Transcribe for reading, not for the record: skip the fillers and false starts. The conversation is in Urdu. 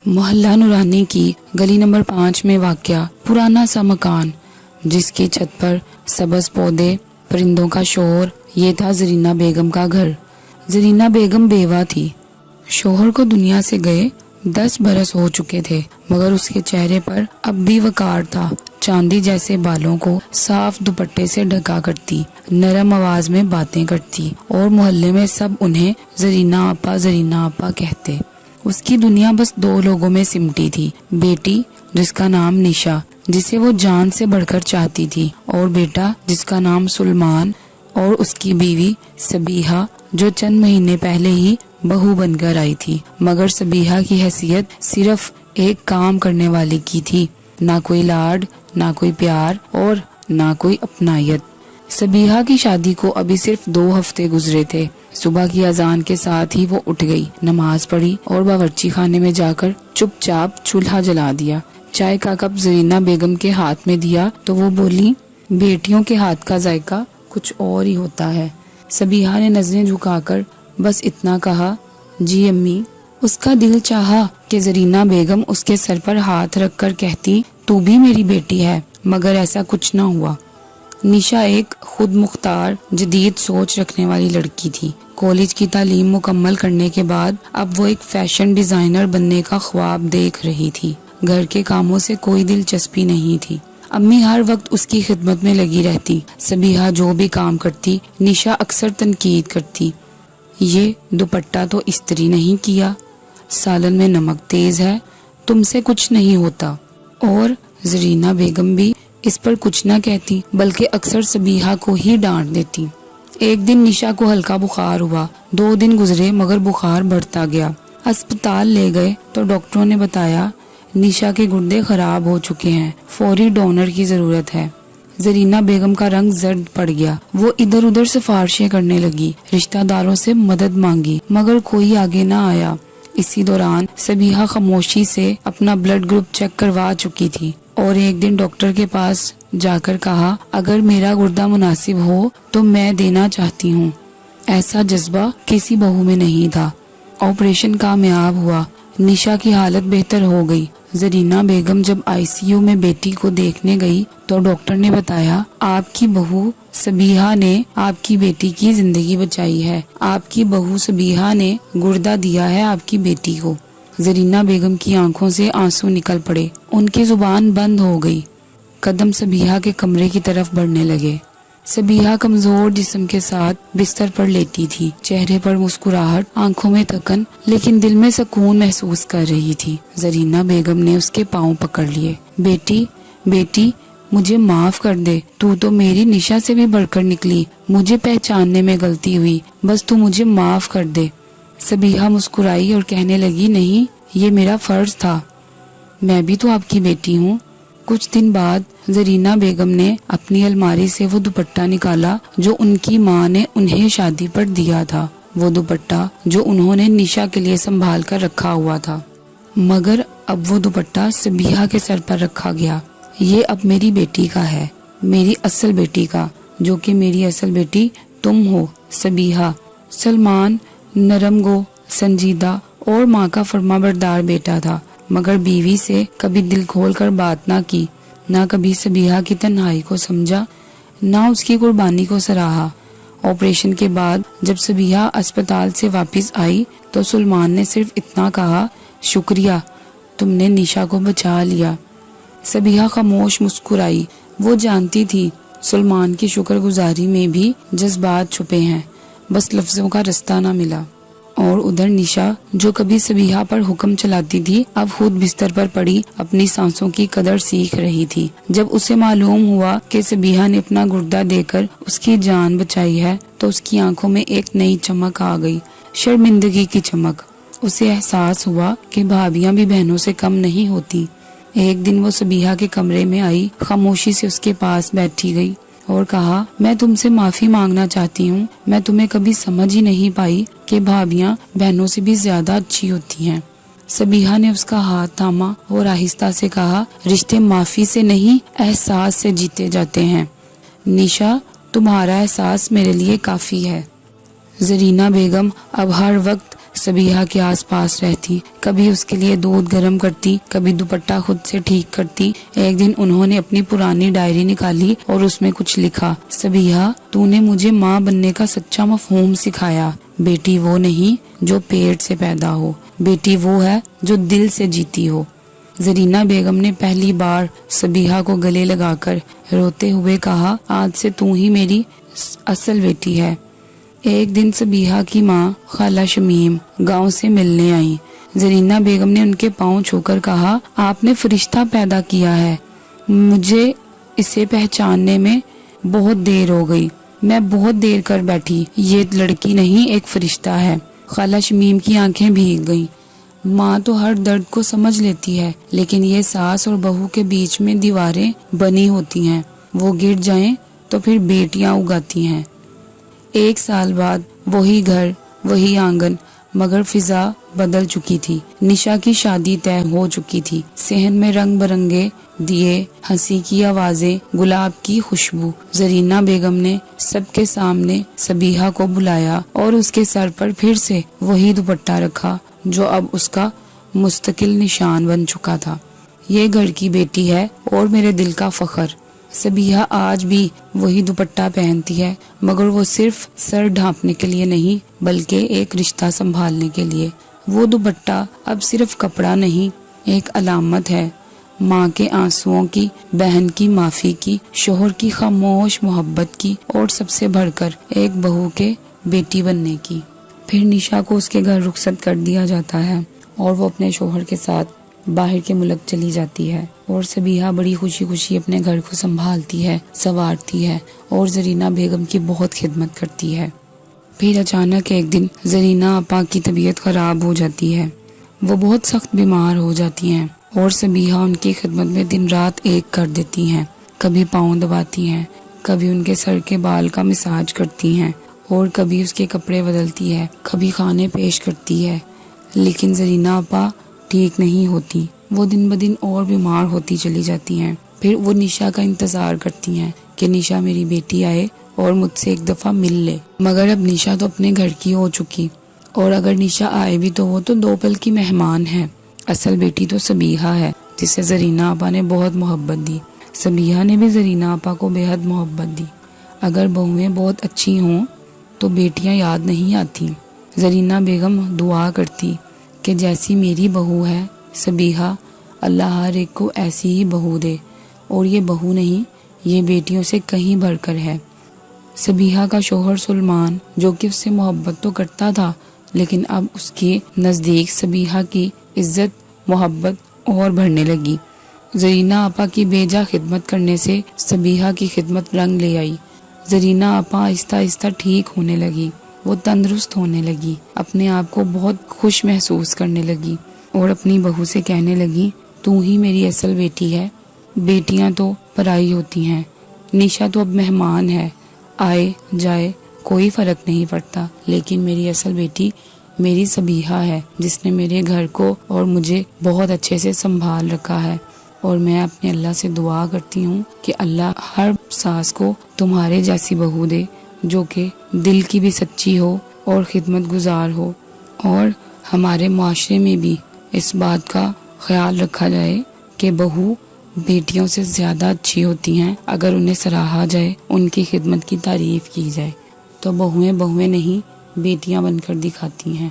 محلہ نورانی کی گلی نمبر 5 میں واقع پرانا سا مکان، جس کی چھت پر سبز پودے، پرندوں کا شور، یہ تھا زرینہ بیگم کا گھر۔ زرینہ بیگم بیوہ تھی۔ شوہر کو دنیا سے گئے 10 برس ہو چکے تھے، مگر اس کے چہرے پر اب بھی وقار تھا۔ چاندی جیسے بالوں کو صاف دوپٹے سے ڈھکا کرتی، نرم آواز میں باتیں کرتی، اور محلے میں سب انہیں زرینہ آپا کہتے۔ اس کی دنیا بس 2 لوگوں میں سمٹی تھی، بیٹی جس کا نام نشا، جسے وہ جان سے بڑھ کر چاہتی تھی، اور بیٹا جس کا نام سلمان، اور اس کی بیوی سبیحہ جو چند مہینے پہلے ہی بہو بن کر آئی تھی، مگر سبیحہ کی حیثیت صرف ایک کام کرنے والی کی تھی، نہ کوئی لاڈ، نہ کوئی پیار، اور نہ کوئی اپنائیت۔ سبیحہ کی شادی کو ابھی صرف 2 ہفتے گزرے تھے۔ صبح کی اذان کے ساتھ ہی وہ اٹھ گئی، نماز پڑھی اور باورچی خانے میں جا کر چپ چاپ چولہا جلا دیا۔ چائے کا کپ زرینہ بیگم کے ہاتھ میں دیا تو وہ بولی، بیٹیوں کے ہاتھ کا ذائقہ کچھ اور ہی ہوتا ہے۔ سبیحہ نے نظریں جھکا کر بس اتنا کہا، جی امی۔ اس کا دل چاہا کہ زرینہ بیگم اس کے سر پر ہاتھ رکھ کر کہتی، تو بھی میری بیٹی ہے، مگر ایسا کچھ نہ ہوا۔ نشا ایک خود مختار، جدید سوچ رکھنے والی لڑکی تھی۔ کالج کی تعلیم مکمل کرنے کے بعد اب وہ ایک فیشن ڈیزائنر بننے کا خواب دیکھ رہی تھی۔ گھر کے کاموں سے کوئی دلچسپی نہیں تھی۔ امی ہر وقت اس کی خدمت میں لگی رہتی۔ سبیحہ جو بھی کام کرتی، نشا اکثر تنقید کرتی، یہ دوپٹہ تو استری نہیں کیا، سالن میں نمک تیز ہے، تم سے کچھ نہیں ہوتا۔ اور زرینہ بیگم بھی اس پر کچھ نہ کہتی، بلکہ اکثر سبیحہ کو ہی ڈانٹ دیتی۔ ایک دن نشا کو ہلکا بخار ہوا، 2 دن گزرے مگر بخار بڑھتا گیا۔ اسپتال لے گئے تو ڈاکٹروں نے بتایا، نشا کے گردے خراب ہو چکے ہیں، فوری ڈونر کی ضرورت ہے۔ زرینہ بیگم کا رنگ زرد پڑ گیا، وہ ادھر ادھر سفارشیں کرنے لگی، رشتہ داروں سے مدد مانگی، مگر کوئی آگے نہ آیا۔ اسی دوران سبیحہ خاموشی سے اپنا بلڈ گروپ چیک کروا چکی تھی، اور ایک دن ڈاکٹر کے پاس جا کر کہا، اگر میرا گردہ مناسب ہو تو میں دینا چاہتی ہوں۔ ایسا جذبہ کسی بہو میں نہیں تھا۔ آپریشن کامیاب ہوا، نشا کی حالت بہتر ہو گئی۔ زرینہ بیگم جب ICU میں بیٹی کو دیکھنے گئی تو ڈاکٹر نے بتایا، آپ کی بہو سبیحہ نے آپ کی بیٹی کی زندگی بچائی ہے، آپ کی بہو سبیحہ نے گردہ دیا ہے آپ کی بیٹی کو۔ زرینہ بیگم کی آنکھوں سے آنسو نکل پڑے، ان کی زبان بند ہو گئی۔ قدم سبیحہ کے کمرے کی طرف بڑھنے لگے۔ سبیحہ کمزور جسم کے ساتھ بستر پر لیٹی تھی، چہرے پر مسکراہٹ، آنکھوں میں تھکن، لیکن دل میں سکون محسوس کر رہی تھی۔ زرینہ بیگم نے اس کے پاؤں پکڑ لیے۔ بیٹی مجھے معاف کر دے، تو میری نشا سے بھی بڑھ کر نکلی، مجھے پہچاننے میں غلطی ہوئی، بس تو مجھے معاف کر دے۔ سبیحہ مسکرائی اور کہنے لگی، نہیں، یہ میرا فرض تھا، میں بھی تو آپ کی بیٹی ہوں۔ کچھ دن بعد زرینہ بیگم نے اپنی الماری سے وہ دوپٹہ نکالا جو ان کی ماں نے انہیں شادی پر دیا تھا، وہ دوپٹہ جو انہوں نے نشا کے لیے سنبھال کر رکھا ہوا تھا، مگر اب وہ دوپٹہ سبیحہ کے سر پر رکھا گیا۔ یہ اب میری بیٹی کا ہے، میری اصل بیٹی کا، جو کہ میری اصل بیٹی تم ہو سبیحہ۔ سلمان نرم گو، سنجیدہ اور ماں کا فرما بردار بیٹا تھا، مگر بیوی سے کبھی دل کھول کر بات نہ کی، نہ کبھی سبیحہ کی تنہائی کو سمجھا، نہ اس کی قربانی کو سراہا۔ آپریشن کے بعد جب سبیحہ اسپتال سے واپس آئی تو سلمان نے صرف اتنا کہا، شکریہ، تم نے نشا کو بچا لیا۔ سبیحہ خاموش مسکرائی، وہ جانتی تھی سلمان کی شکر گزاری میں بھی جذبات چھپے ہیں، بس لفظوں کا رستہ نہ ملا۔ اور ادھر نشا جو کبھی سبیحہ پر حکم چلاتی تھی، اب خود بستر پر پڑی اپنی سانسوں کی قدر سیکھ رہی تھی۔ جب اسے معلوم ہوا کہ سبیحہ نے اپنا گردہ دے کر اس کی جان بچائی ہے تو اس کی آنکھوں میں ایک نئی چمک آ گئی، شرمندگی کی چمک۔ اسے احساس ہوا کہ بھابیاں بھی بہنوں سے کم نہیں ہوتی۔ ایک دن وہ سبیحہ کے کمرے میں آئی، خاموشی سے اس کے پاس بیٹھی گئی اور کہا، میں تم سے معافی مانگنا چاہتی ہوں، میں تمہیں کبھی سمجھ ہی نہیں پائی کہ بھابیاں بہنوں سے بھی زیادہ اچھی ہوتی ہیں۔ سبیحہ نے اس کا ہاتھ تھاما اور آہستہ سے کہا، رشتے معافی سے نہیں، احساس سے جیتے جاتے ہیں۔ نشا، تمہارا احساس میرے لیے کافی ہے۔ زرینہ بیگم اب ہر وقت سبیحہ کے آس پاس رہتی، کبھی اس کے لیے دودھ گرم کرتی، کبھی دوپٹہ خود سے ٹھیک کرتی۔ ایک دن انہوں نے اپنی پرانی ڈائری نکالی اور اس میں کچھ لکھا۔ سبیحہ، تو نے مجھے ماں بننے کا سچا مفہوم سکھایا۔ بیٹی وہ نہیں جو پیٹ سے پیدا ہو، بیٹی وہ ہے جو دل سے جیتی ہو۔ زرینہ بیگم نے پہلی بار سبیحہ کو گلے لگا کر روتے ہوئے کہا، آج سے تو ہی میری اصل بیٹی ہے۔ ایک دن سبیحہ کی ماں خالہ شمیم گاؤں سے ملنے آئی۔ زرینہ بیگم نے ان کے پاؤں چھو کر کہا، آپ نے فرشتہ پیدا کیا ہے، مجھے اسے پہچاننے میں بہت دیر ہو گئی، میں بہت دیر کر بیٹھی، یہ لڑکی نہیں ایک فرشتہ ہے۔ خالہ شمیم کی آنکھیں بھیگ گئیں۔ ماں تو ہر درد کو سمجھ لیتی ہے، لیکن یہ ساس اور بہو کے بیچ میں دیواریں بنی ہوتی ہیں، وہ گر جائیں تو پھر بیٹیاں اگاتی ہیں۔ 1 سال بعد وہی گھر، وہی آنگن، مگر فضا بدل چکی تھی۔ نشا کی شادی طے ہو چکی تھی۔ صحن میں رنگ برنگے دیے، ہنسی کی آوازیں، گلاب کی خوشبو۔ زرینہ بیگم نے سب کے سامنے سبیحہ کو بلایا اور اس کے سر پر پھر سے وہی دوپٹہ رکھا جو اب اس کا مستقل نشان بن چکا تھا۔ یہ گھر کی بیٹی ہے اور میرے دل کا فخر۔ سبیحہ آج بھی وہی دوپٹہ پہنتی ہے، مگر وہ صرف سر ڈھانپنے کے لیے نہیں بلکہ ایک رشتہ سنبھالنے کے لیے۔ وہ دوپٹہ اب صرف کپڑا نہیں، ایک علامت ہے، ماں کے آنسوؤں کی، بہن کی معافی کی، شوہر کی خاموش محبت کی، اور سب سے بڑھ کر ایک بہو کے بیٹی بننے کی۔ پھر نشا کو اس کے گھر رخصت کر دیا جاتا ہے اور وہ اپنے شوہر کے ساتھ باہر کے ملک چلی جاتی ہے، اور سبیحہ بڑی خوشی خوشی اپنے گھر کو سنبھالتی ہے، سنوارتی ہے اور زرینہ بیگم کی بہت خدمت کرتی ہے۔ پھر اچانک ایک دن زرینہ آپا کی طبیعت خراب ہو جاتی ہے، وہ بہت سخت بیمار ہو جاتی ہیں اور سبیحہ ان کی خدمت میں دن رات ایک کر دیتی ہیں۔ کبھی پاؤں دباتی ہیں، کبھی ان کے سر کے بال کا مساج کرتی ہیں اور کبھی اس کے کپڑے بدلتی ہے، کبھی کھانے پیش کرتی ہے۔ لیکن زرینہ آپا ٹھیک نہیں ہوتی، وہ دن بدن اور بیمار ہوتی چلی جاتی ہیں۔ پھر وہ نشا کا انتظار کرتی ہیں کہ نشا میری بیٹی آئے اور مجھ سے ایک دفعہ مل لے، مگر اب نشا تو اپنے گھر کی ہو چکی، اور اگر نشا آئے بھی تو وہ تو 2 پل کی مہمان ہے۔ اصل بیٹی تو سبیحہ ہے جسے زرینہ آپا نے بہت محبت دی۔ سبیحہ نے بھی زرینہ آپا کو بے حد محبت دی۔ اگر بہویں بہت اچھی ہوں تو بیٹیاں یاد نہیں آتی۔ زرینہ بیگم دعا کرتی کہ جیسی میری بہو ہے سبیحہ، اللہ ہر ایک کو ایسی ہی بہو دے، اور یہ بہو نہیں، یہ بیٹیوں سے کہیں بڑھ کر ہے۔ سبیحہ کا شوہر سلمان، جو کہ اس سے محبت تو کرتا تھا، لیکن اب اس کے نزدیک سبیحہ کی عزت محبت اور بڑھنے لگی۔ زرینہ آپا کی بیجا خدمت کرنے سے سبیحہ کی خدمت رنگ لے آئی۔ زرینہ آپا آہستہ آہستہ ٹھیک ہونے لگی، وہ تندرست ہونے لگی، اپنے آپ کو بہت خوش محسوس کرنے لگی اور اپنی بہو سے کہنے لگی، تو ہی میری اصل بیٹی ہے، بیٹیاں تو پرائی ہوتی ہیں، نشا تو اب مہمان ہے، آئے جائے کوئی فرق نہیں پڑتا، لیکن میری اصل بیٹی میری سبیحہ ہے جس نے میرے گھر کو اور مجھے بہت اچھے سے سنبھال رکھا ہے۔ اور میں اپنے اللہ سے دعا کرتی ہوں کہ اللہ ہر ساس کو تمہارے جیسی بہو دے، جو کہ دل کی بھی سچی ہو اور خدمت گزار ہو، اور ہمارے معاشرے میں بھی اس بات کا خیال رکھا جائے کہ بہو بیٹیوں سے زیادہ اچھی ہوتی ہیں اگر انہیں سراہا جائے، ان کی خدمت کی تعریف کی جائے۔ تو بہویں نہیں، بیٹیاں بن کر دکھاتی ہیں۔